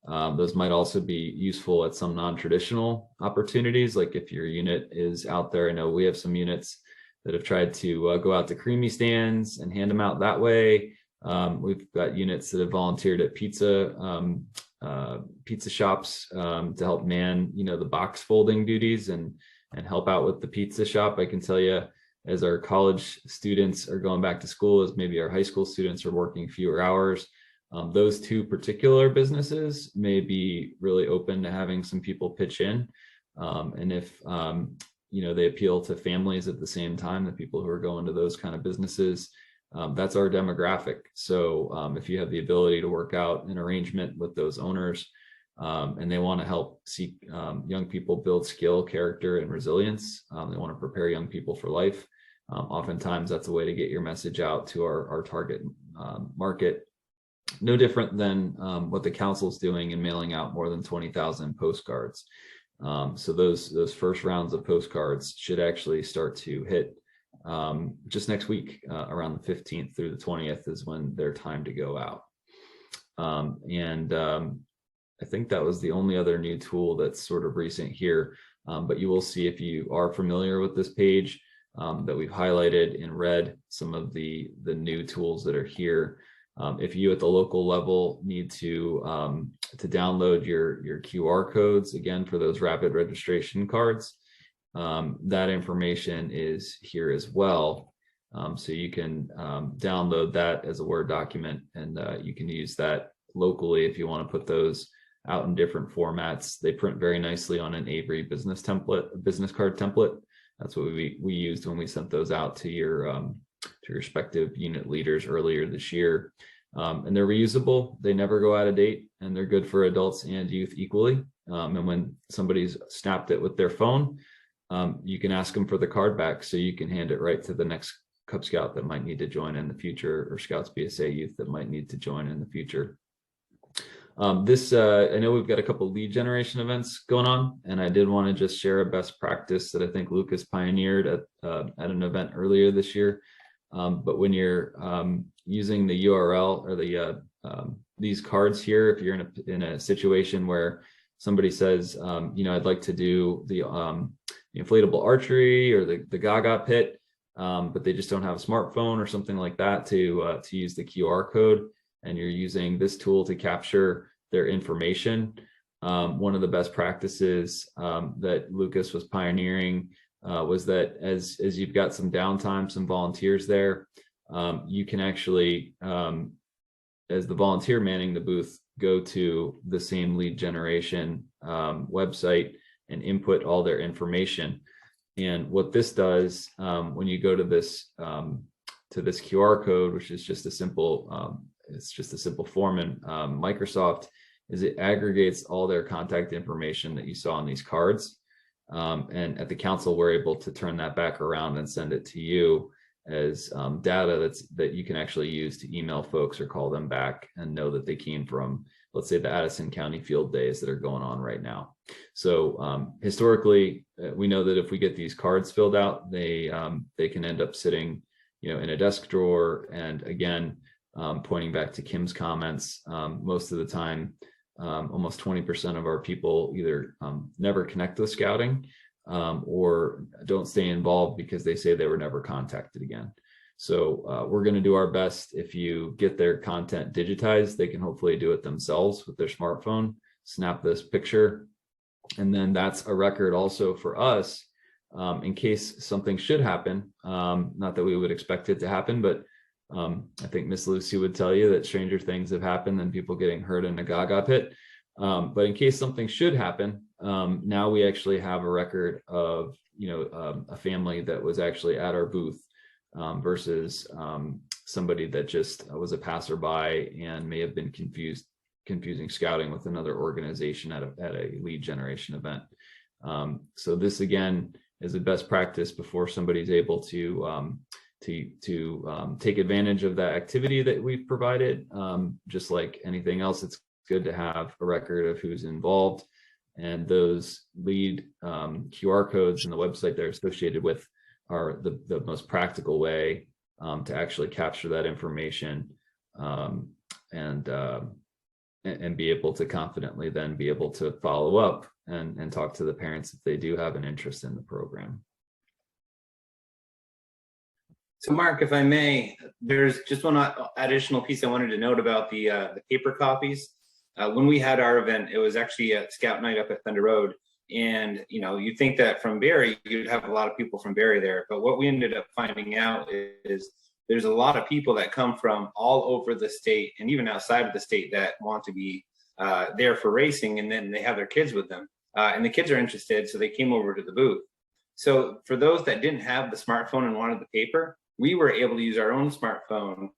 Those might also be useful at some non-traditional opportunities, like if your unit is out there. I know we have some units that have tried to go out to creamy stands and hand them out that way. We've got units that have volunteered at pizza shops to help man, the box folding duties and help out with the pizza shop. I can tell you, as our college students are going back to school, as maybe our high school students are working fewer hours, those 2 particular businesses may be really open to having some people pitch in. And if they appeal to families at the same time, the people who are going to those kind of businesses, that's our demographic. So if you have the ability to work out an arrangement with those owners and they want to help see young people build skill, character, and resilience, they want to prepare young people for life. Oftentimes that's a way to get your message out to our target market. No different than what the council's doing in mailing out more than 20,000 postcards. So those first rounds of postcards should actually start to hit just next week, around the 15th through the 20th is when they're time to go out. I think that was the only other new tool that's sort of recent here. But you will see, if you are familiar with this page, that we've highlighted in red some of the new tools that are here. If you at the local level need to download your QR codes, again, for those rapid registration cards, that information is here as well. So you can download that as a Word document, and you can use that locally if you want to put those out in different formats. They print very nicely on an Avery business template, a business card template. That's what we used when we sent those out to your respective unit leaders earlier this year. And they're reusable. They never go out of date, and they're good for adults and youth equally. And when somebody's snapped it with their phone, you can ask them for the card back, so you can hand it right to the next Cub Scout that might need to join in the future, or Scouts BSA youth that might need to join in the future. I know we've got a couple lead generation events going on, and I did want to just share a best practice that I think Lucas pioneered at an event earlier this year. But when you're using the URL or the these cards here, if you're in a situation where somebody says, I'd like to do the inflatable archery or the Gaga pit, but they just don't have a smartphone or something like that to use the QR code, and you're using this tool to capture their information. One of the best practices that Lucas was pioneering was that as you've got some downtime, some volunteers there, you can actually, as the volunteer manning the booth, go to the same lead generation website and input all their information. And what this does, when you go to this QR code, which is just a simple, it's just a simple form in Microsoft, is it aggregates all their contact information that you saw on these cards. And at the council, we're able to turn that back around and send it to you as data that you can actually use to email folks or call them back and know that they came from, let's say, the Addison County field days that are going on right now. So historically, we know that if we get these cards filled out, they can end up sitting, in a desk drawer. And again, pointing back to Kim's comments, most of the time, almost 20% of our people either never connect with scouting or don't stay involved because they say they were never contacted again. So we're going to do our best. If you get their content digitized, they can hopefully do it themselves with their smartphone, snap this picture, and then that's a record also for us in case something should happen. Not that we would expect it to happen, but I think Miss Lucy would tell you that stranger things have happened than people getting hurt in a Gaga pit. But in case something should happen, now we actually have a record of, a family that was actually at our booth versus somebody that just was a passerby and may have been confusing scouting with another organization at a lead generation event. So this again is a best practice before somebody's able to take advantage of that activity that we've provided. Just like anything else, it's good to have a record of who's involved, and those lead QR codes and the website they're associated with are the most practical way to actually capture that information and be able to confidently then be able to follow up and talk to the parents if they do have an interest in the program. So Mark, if I may, there's just one additional piece I wanted to note about the paper copies. When we had our event, it was actually a Scout Night up at Thunder Road. And, you'd think that from Barrie, you'd have a lot of people from Barrie there. But what we ended up finding out is there's a lot of people that come from all over the state and even outside of the state that want to be there for racing. And then they have their kids with them. And the kids are interested, so they came over to the booth. So for those that didn't have the smartphone and wanted the paper, we were able to use our own smartphone,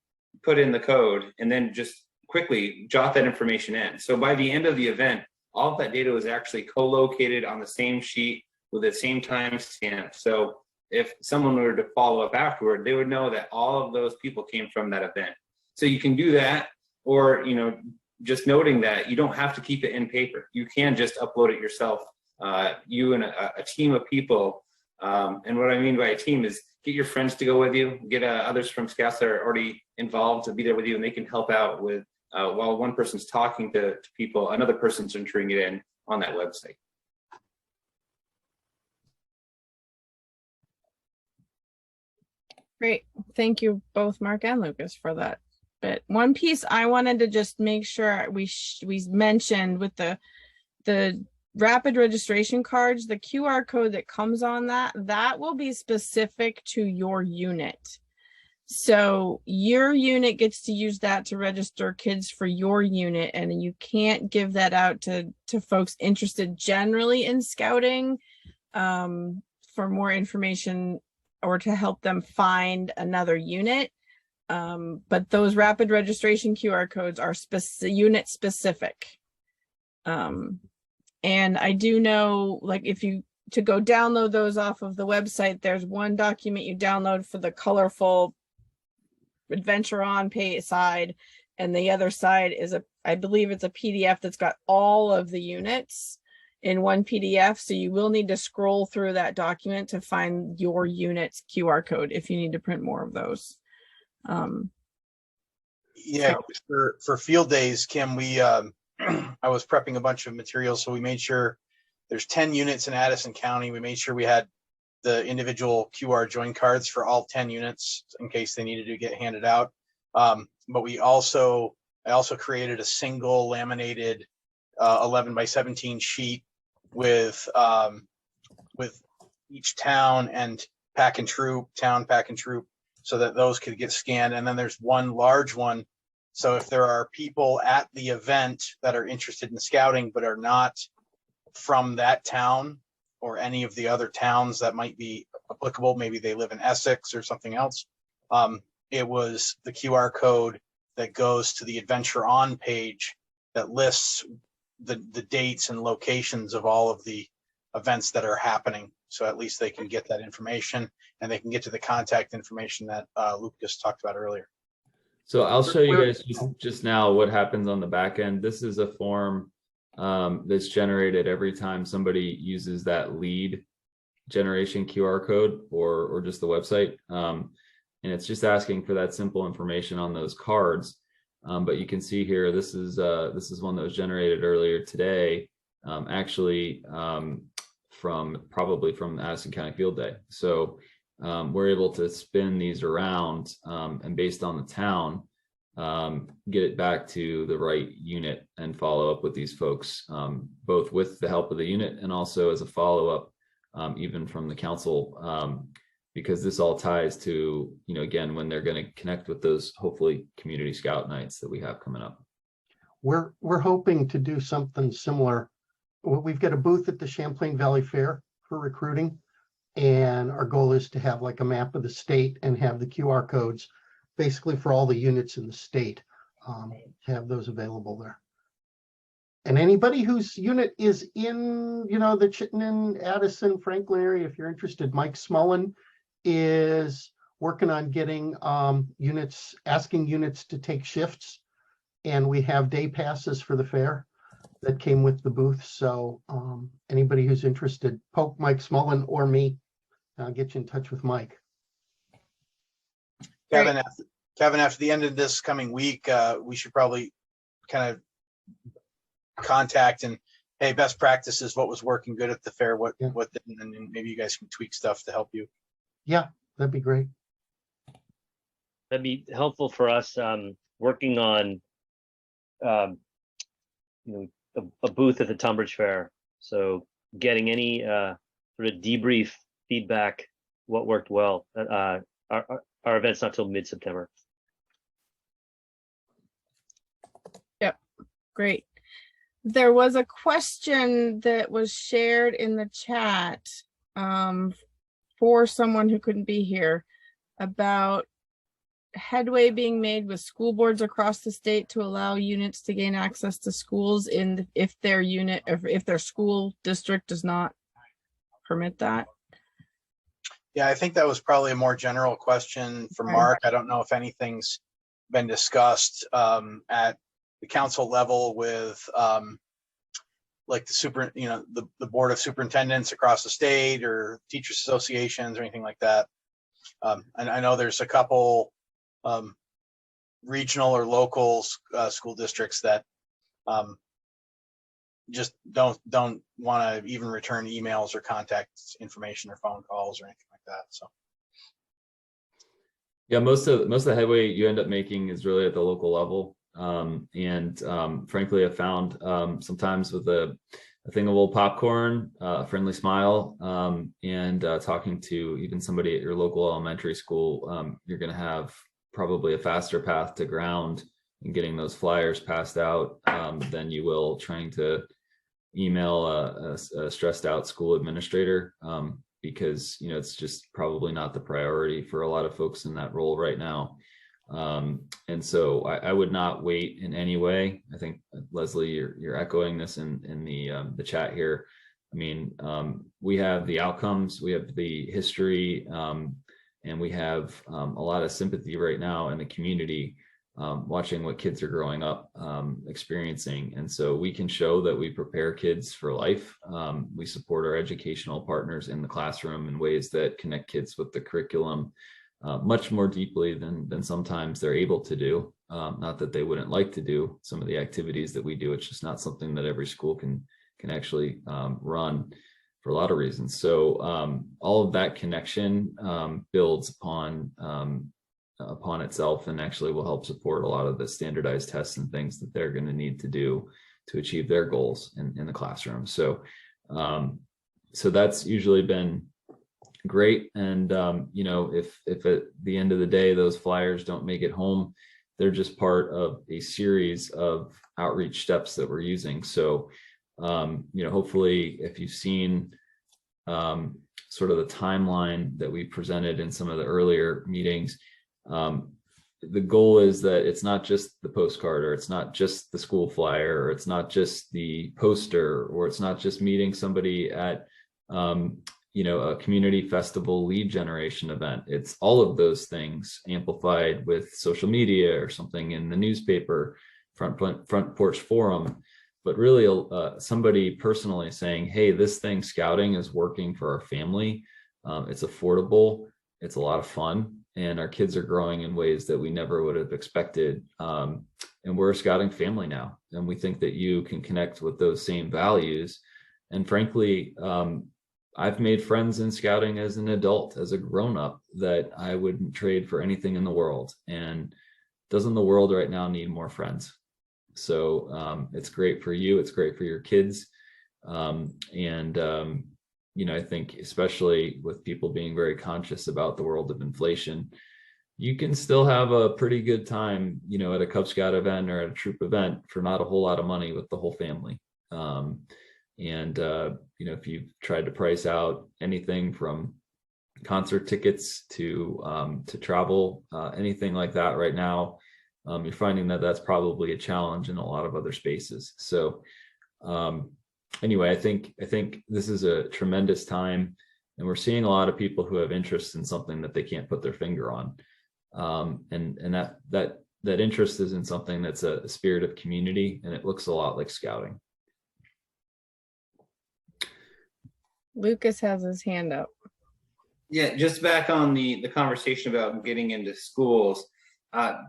put in the code, and then just quickly jot that information in. So by the end of the event, all of that data was actually co-located on the same sheet with the same timestamp. So if someone were to follow up afterward, they would know that all of those people came from that event. So you can do that, or just noting that you don't have to keep it in paper. You can just upload it yourself, you and a team of people. And what I mean by a team is get your friends to go with you, get others from Scouts that are already involved to be there with you, and they can help out with, while one person's talking to people, another person's entering it in on that website. Great. Thank you both, Mark and Lucas, for that bit. One piece I wanted to just make sure we mentioned with the rapid registration cards, the QR code that comes on that will be specific to your unit. So your unit gets to use that to register kids for your unit, and you can't give that out to folks interested generally in scouting for more information or to help them find another unit. But those rapid registration QR codes are unit specific. And I do know, like, to go download those off of the website, there's one document you download for the colorful Adventure On page side, and the other side is I believe it's a PDF that's got all of the units in one PDF. So you will need to scroll through that document to find your unit's QR code if you need to print more of those. Yeah, for field days, Kim, we I was prepping a bunch of materials, so we made sure there's 10 units in Addison County. We made sure we had the individual QR join cards for all 10 units in case they needed to get handed out. But I also created a single laminated 11 by 17 sheet with each town and pack and troop, so that those could get scanned. And then there's one large one. So if there are people at the event that are interested in scouting, but are not from that town or any of the other towns that might be applicable, maybe they live in Essex or something else, it was the QR code that goes to the Adventure On page that lists the dates and locations of all of the events that are happening. So at least they can get that information, and they can get to the contact information that Lucas talked about earlier. So I'll show you guys just now what happens on the back end. This is a form that's generated every time somebody uses that lead generation QR code or just the website. And it's just asking for that simple information on those cards. But you can see here, this is one that was generated earlier today, actually probably from Addison County Field Day. So we're able to spin these around and based on the town, get it back to the right unit and follow up with these folks, both with the help of the unit and also as a follow-up, even from the council, because this all ties to, again, when they're going to connect with those, hopefully, community scout nights that we have coming up. We're hoping to do something similar. We've got a booth at the Champlain Valley Fair for recruiting, and our goal is to have like a map of the state and have the QR codes basically for all the units in the state, have those available there. And anybody whose unit is in, the Chittenden, Addison, Franklin area, if you're interested, Mike Smullen is working on getting asking units to take shifts. And we have day passes for the fair that came with the booth. So anybody who's interested, poke Mike Smullen or me. I'll get you in touch with Mike. Kevin, after the end of this coming week, we should probably kind of contact and, hey, best practices, what was working good at the fair, what didn't, and then maybe you guys can tweak stuff to help you. Yeah, that'd be great. That'd be helpful for us working on a booth at the Tunbridge Fair. So getting any sort of debrief feedback, what worked well. Our event's not till mid-September. Yep, great. There was a question that was shared in the chat for someone who couldn't be here about headway being made with school boards across the state to allow units to gain access to schools if their school district does not permit that. Yeah, I think that was probably a more general question for Mark. I don't know if anything's been discussed at the council level with like the board of superintendents across the state or teachers associations or anything like that. And I know there's a couple regional or local school districts that just don't want to even return emails or contact information or phone calls or anything like that. So yeah, most of the headway you end up making is really at the local level. And frankly, I found sometimes with the a thing of old popcorn, a friendly smile, and talking to even somebody at your local elementary school, you're going to have probably a faster path to ground and getting those flyers passed out than you will trying to email a stressed out school administrator, because it's just probably not the priority for a lot of folks in that role right now. And so I would not wait in any way. I think Leslie, you're echoing this in the chat here. I mean, we have the outcomes, we have the history, and we have a lot of sympathy right now in the community, watching what kids are growing up experiencing. And so we can show that we prepare kids for life. We support our educational partners in the classroom in ways that connect kids with the curriculum much more deeply than sometimes they're able to do. Not that they wouldn't like to do some of the activities that we do. It's just not something that every school can actually run for a lot of reasons. So all of that connection builds upon itself, and actually will help support a lot of the standardized tests and things that they're going to need to do to achieve their goals in the classroom. So that's usually been great. And if at the end of the day those flyers don't make it home, they're just part of a series of outreach steps that we're using. So hopefully if you've seen sort of the timeline that we presented in some of the earlier meetings, the goal is that it's not just the postcard, or it's not just the school flyer, or it's not just the poster, or it's not just meeting somebody at a community festival lead generation event. It's all of those things amplified with social media or something in the newspaper, front porch forum, but really somebody personally saying, hey, this thing, scouting, is working for our family. It's affordable, it's a lot of fun, and our kids are growing in ways that we never would have expected. And we're a scouting family now, and we think that you can connect with those same values. And frankly, I've made friends in scouting as an adult, as a grown-up, that I wouldn't trade for anything in the world. And doesn't the world right now need more friends? So it's great for you, it's great for your kids. I think especially with people being very conscious about the world of inflation, you can still have a pretty good time, at a Cub Scout event or at a troop event for not a whole lot of money with the whole family. If you've tried to price out anything from concert tickets to travel, anything like that right now, you're finding that that's probably a challenge in a lot of other spaces. So anyway, I think this is a tremendous time, and we're seeing a lot of people who have interest in something that they can't put their finger on. And that interest is in something that's a spirit of community, and it looks a lot like scouting. Lucas has his hand up. Yeah, just back on the conversation about getting into schools.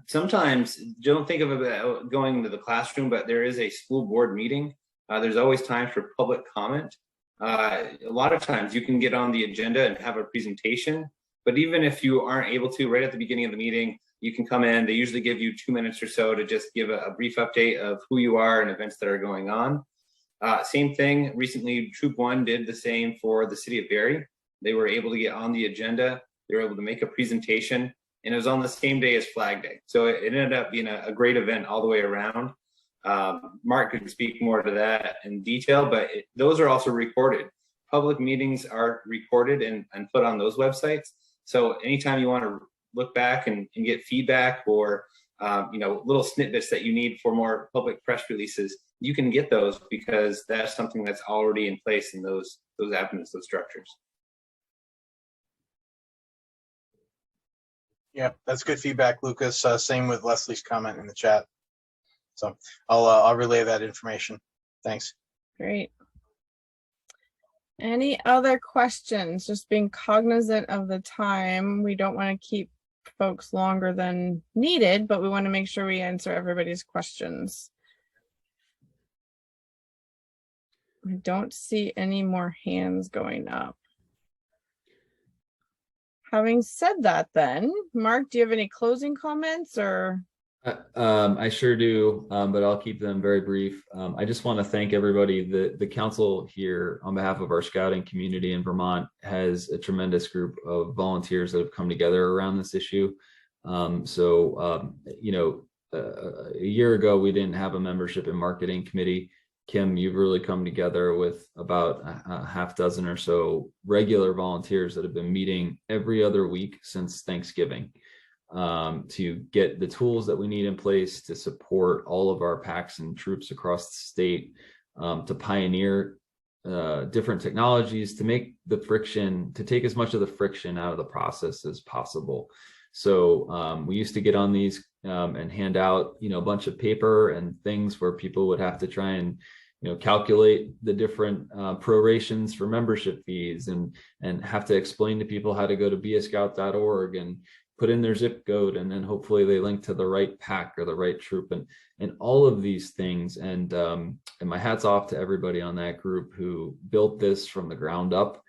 Sometimes don't think of it about going into the classroom, but there is a school board meeting. There's always time for public comment. A lot of times you can get on the agenda and have a presentation, but even if you aren't able to, right at the beginning of the meeting, you can come in. They usually give you 2 minutes or so to just give a brief update of who you are and events that are going on. Same thing, recently Troop 1 did the same for the city of Barrie. They were able to get on the agenda. They were able to make a presentation, and it was on the same day as Flag Day. So it ended up being a great event all the way around. Mark could speak more to that in detail, but those are also recorded. Public meetings are recorded and put on those websites. So anytime you want to look back and get feedback or little snippets that you need for more public press releases, you can get those because that's something that's already in place in those avenues, those structures. Yeah, that's good feedback, Lucas. Same with Leslie's comment in the chat. So I'll relay that information. Thanks. Great. Any other questions? Just being cognizant of the time. We don't want to keep folks longer than needed, but we want to make sure we answer everybody's questions. I don't see any more hands going up. Having said that, then, Mark, do you have any closing comments or I sure do, but I'll keep them very brief. I just want to thank everybody. The council here, on behalf of our scouting community in Vermont, has a tremendous group of volunteers that have come together around this issue. A year ago, we didn't have a membership and marketing committee. Kim, you've really come together with about a half dozen or so regular volunteers that have been meeting every other week since Thanksgiving. To get the tools that we need in place to support all of our packs and troops across the state, to pioneer different technologies, to take as much of the friction out of the process as possible. So we used to get on these and hand out, a bunch of paper and things where people would have to try and calculate the different prorations for membership fees and have to explain to people how to go to beascout.org and put in their zip code, and then hopefully they link to the right pack or the right troop and all of these things. And my hat's off to everybody on that group who built this from the ground up.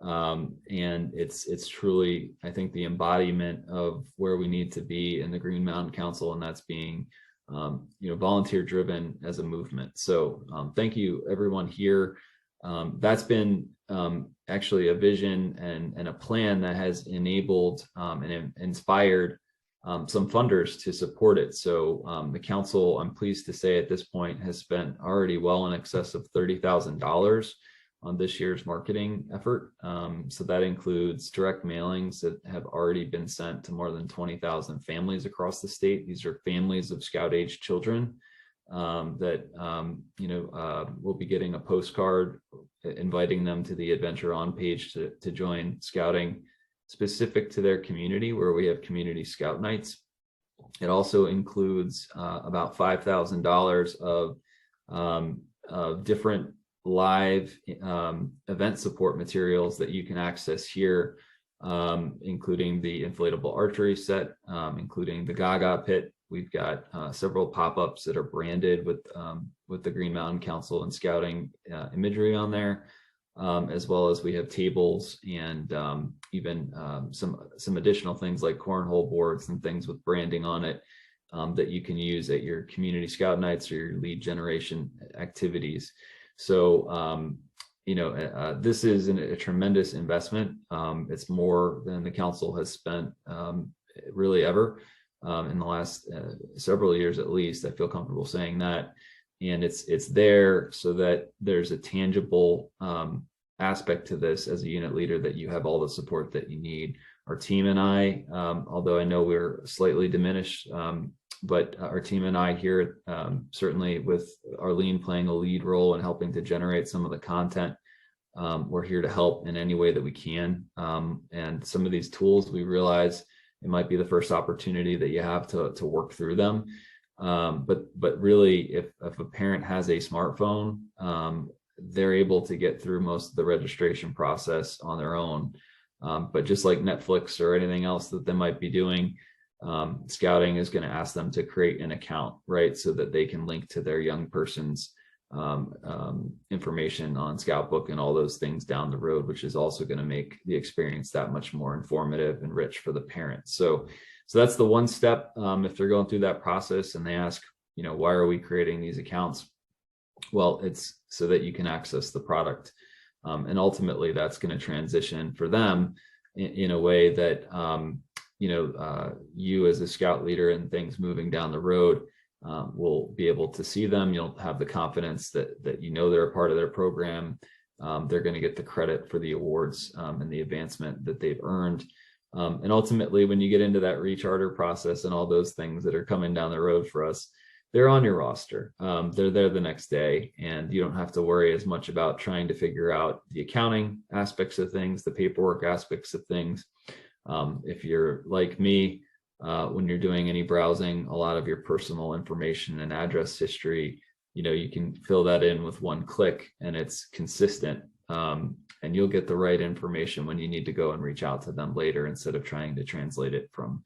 And it's truly, I think, the embodiment of where we need to be in the Green Mountain Council, and that's being volunteer driven as a movement. So thank you everyone here. That's been actually a vision and a plan that has enabled and inspired some funders to support it. So the council, I'm pleased to say at this point, has spent already well in excess of $30,000 on this year's marketing effort. So that includes direct mailings that have already been sent to more than 20,000 families across the state. These are families of Scout-age children that will be getting a postcard inviting them to the Adventure On page to join scouting specific to their community, where we have community scout nights. It also includes about $5,000 of different live event support materials that you can access here, including the inflatable archery set, including the Gaga pit. We've got several pop-ups that are branded with the Green Mountain Council and Scouting imagery on there, as well as we have tables and even some additional things like cornhole boards and things with branding on it that you can use at your community scout nights or your lead generation activities. So this is a tremendous investment. It's more than the council has spent really ever. In the last several years, at least, I feel comfortable saying that. And it's there so that there's a tangible aspect to this as a unit leader, that you have all the support that you need. Our team and I, although I know we're slightly diminished, but our team and I here, certainly with Arlene playing a lead role in helping to generate some of the content, we're here to help in any way that we can. And some of these tools, we realize it might be the first opportunity that you have to work through them. But really, if a parent has a smartphone, they're able to get through most of the registration process on their own. But just like Netflix or anything else that they might be doing, Scouting is going to ask them to create an account, right? So that they can link to their young person's information on Scoutbook and all those things down the road, which is also going to make the experience that much more informative and rich for the parents. So that's the one step. If they're going through that process and they ask, why are we creating these accounts? Well, it's so that you can access the product. And ultimately that's going to transition for them in a way that, you as a scout leader and things moving down the road, will be able to see them. You'll have the confidence that they're a part of their program. They're going to get the credit for the awards and the advancement that they've earned. And ultimately, when you get into that recharter process and all those things that are coming down the road for us, they're on your roster. They're there the next day, and you don't have to worry as much about trying to figure out the accounting aspects of things, the paperwork aspects of things. If you're like me, when you're doing any browsing, a lot of your personal information and address history, you can fill that in with one click and it's consistent. And you'll get the right information when you need to go and reach out to them later, instead of trying to translate it from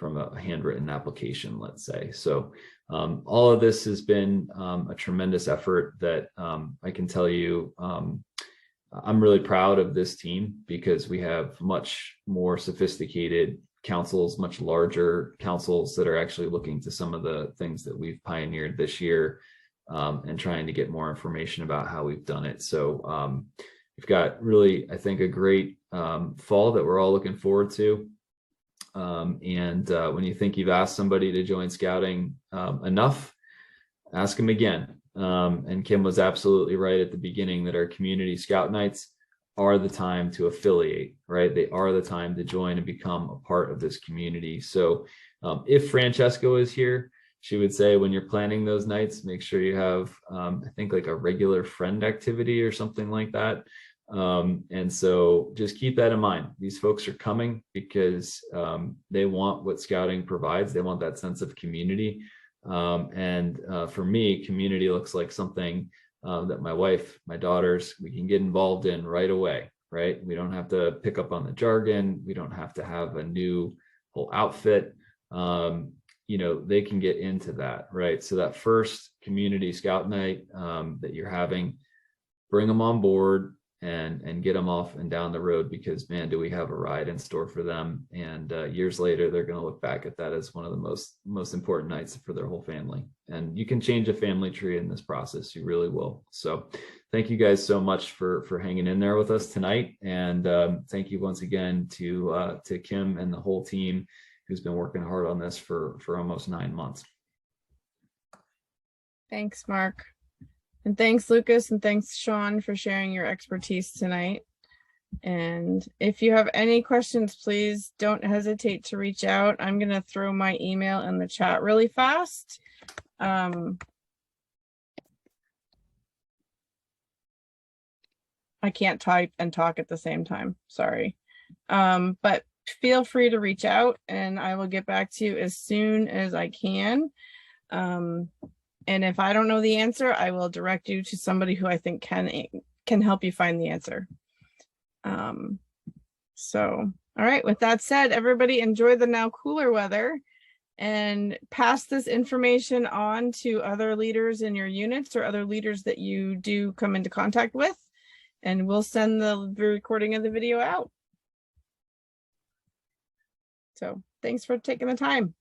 a handwritten application, let's say. So all of this has been a tremendous effort that I can tell you, I'm really proud of this team, because we have much more sophisticated councils, much larger councils that are actually looking to some of the things that we've pioneered this year, and trying to get more information about how we've done it. So we've got really, I think, a great fall that we're all looking forward to. When you think you've asked somebody to join scouting enough, ask them again. And Kim was absolutely right at the beginning that our community scout nights are the time to affiliate, right? They are the time to join and become a part of this community. So if Francesco is here, she would say, when you're planning those nights, make sure you have, I think, like a regular friend activity or something like that. And so just keep that in mind. These folks are coming because they want what scouting provides. They want that sense of community. For me, community looks like something that my wife, my daughters, we can get involved in right away, right? We don't have to pick up on the jargon. We don't have to have a new whole outfit. They can get into that, right? So that first community scout night that you're having, bring them on board and get them off and down the road, because man, do we have a ride in store for them. And years later, they're going to look back at that as one of the most important nights for their whole family. And you can change a family tree in this process. You really will. So thank you guys so much for hanging in there with us tonight. And thank you once again to Kim and the whole team who's been working hard on this for almost 9 months. Thanks, Mark. And thanks, Lucas, and thanks, Sean, for sharing your expertise tonight. And if you have any questions, please don't hesitate to reach out. I'm going to throw my email in the chat really fast. I can't type and talk at the same time. Sorry. But feel free to reach out and I will get back to you as soon as I can. And if I don't know the answer, I will direct you to somebody who I think can help you find the answer. All right, with that said, everybody enjoy the now cooler weather and pass this information on to other leaders in your units or other leaders that you do come into contact with, and we'll send the recording of the video out. So thanks for taking the time.